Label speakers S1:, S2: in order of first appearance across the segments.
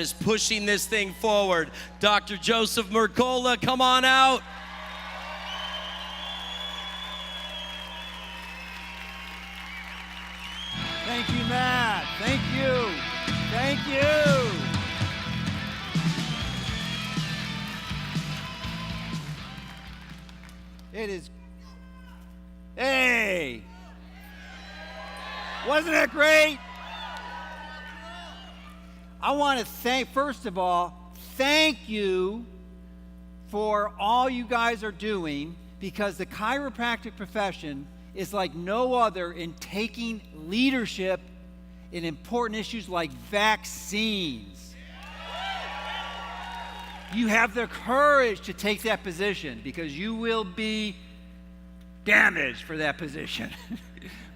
S1: is pushing this thing forward. Dr. Joseph Mercola, come on out.
S2: Thank you, Matt. Thank you. Thank you. It is. Hey! Wasn't it great? I want to first of all, thank you for all you guys are doing, because the chiropractic profession is like no other in taking leadership in important issues like vaccines. You have the courage to take that position because you will be damaged for that position.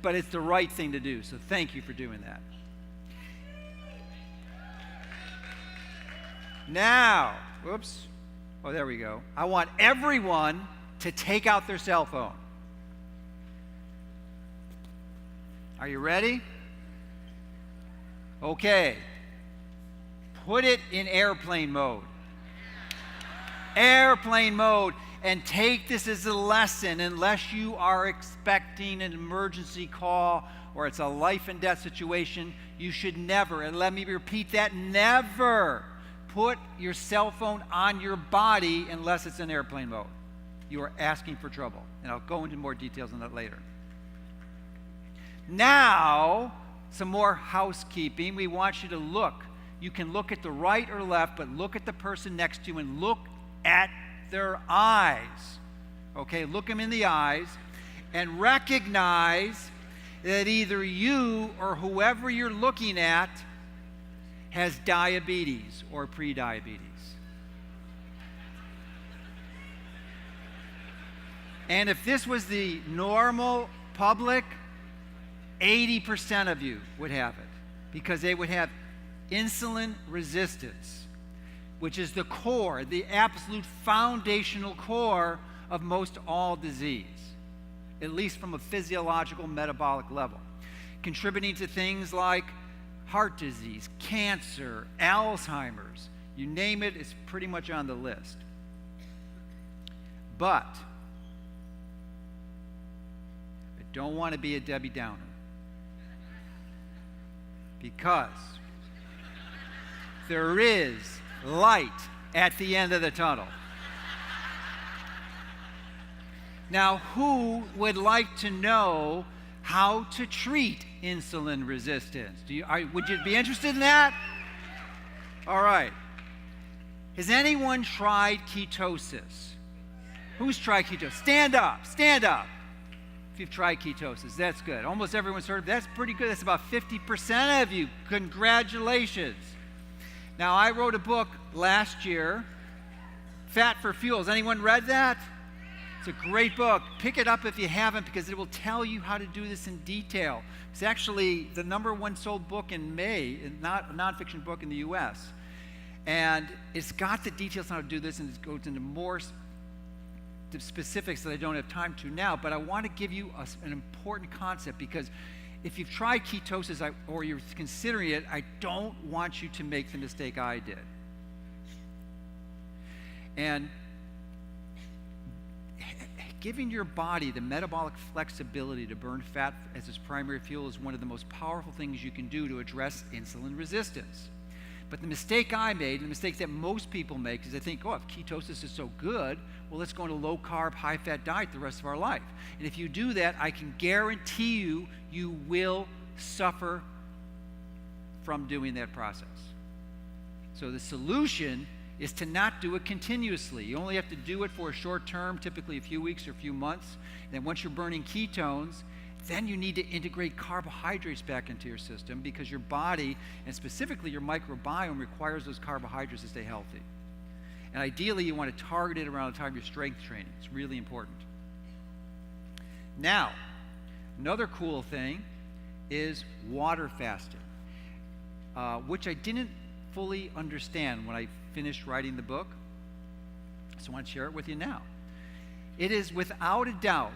S2: But it's the right thing to do, so thank you for doing that. Now, whoops. Oh, there we go. I want everyone to take out their cell phone. Are you ready? Okay. Put it in airplane mode. Airplane mode. And take this as a lesson, unless you are expecting an emergency call or it's a life and death situation, you should never, and let me repeat that, never put your cell phone on your body unless it's in airplane mode. You are asking for trouble. And I'll go into more details on that later. Now, some more housekeeping. We want you to look. You can look at the right or left, but look at the person next to you and look at their eyes. Okay, look them in the eyes and recognize that either you or whoever you're looking at has diabetes or prediabetes. And if this was the normal public, 80% of you would have it, because they would have insulin resistance, which is the core, the absolute foundational core of most all disease, at least from a physiological metabolic level, contributing to things like heart disease, cancer, Alzheimer's, you name it, it's pretty much on the list. But I don't want to be a Debbie Downer, because there is light at the end of the tunnel. Now, who would like to know how to treat insulin resistance? Would you be interested in that? All right. Has anyone tried ketosis? Who's tried ketosis? Stand up, stand up. If you've tried ketosis, that's good. Almost everyone's heard of it. That's pretty good. That's about 50% of you. Congratulations. Now, I wrote a book last year, Fat for Fuel. Has anyone read that? It's a great book. Pick it up if you haven't, because it will tell you how to do this in detail. It's actually the #1 sold book in May, not a nonfiction book in the U.S. And it's got the details on how to do this, and it goes into more specifics that I don't have time to now. But I want to give you an important concept, because if you've tried ketosis or you're considering it, I don't want you to make the mistake I did. And giving your body the metabolic flexibility to burn fat as its primary fuel is one of the most powerful things you can do to address insulin resistance. But the mistake I made, and the mistake that most people make, is they think, oh, if ketosis is so good, well, let's go on a low-carb, high-fat diet the rest of our life. And if you do that, I can guarantee you, you will suffer from doing that process. So the solution is to not do it continuously. You only have to do it for a short term, typically a few weeks or a few months. And then once you're burning ketones, then you need to integrate carbohydrates back into your system, because your body, and specifically your microbiome, requires those carbohydrates to stay healthy. And ideally, you want to target it around the time of your strength training. It's really important. Now, another cool thing is water fasting, which I didn't fully understand when I finished writing the book. So I want to share it with you now. It is without a doubt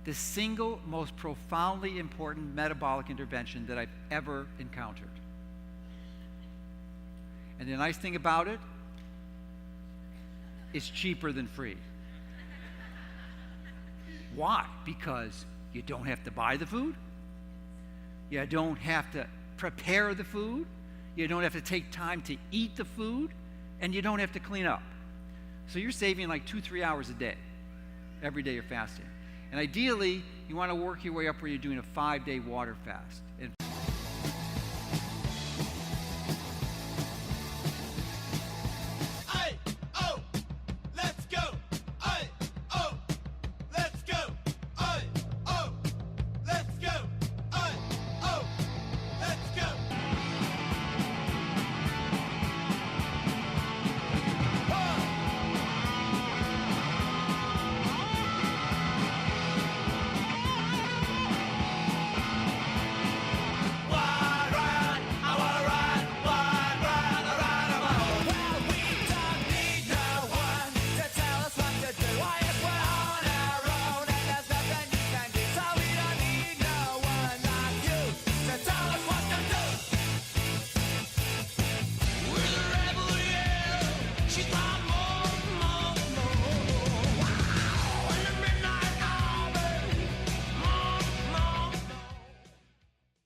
S2: the single most profoundly important metabolic intervention that I've ever encountered. And the nice thing about it, it's cheaper than free. Why? Because you don't have to buy the food. You don't have to prepare the food. You don't have to take time to eat the food. And you don't have to clean up. So you're saving like 2-3 hours a day. Every day you're fasting. And ideally, you want to work your way up where you're doing a 5-day water fast. And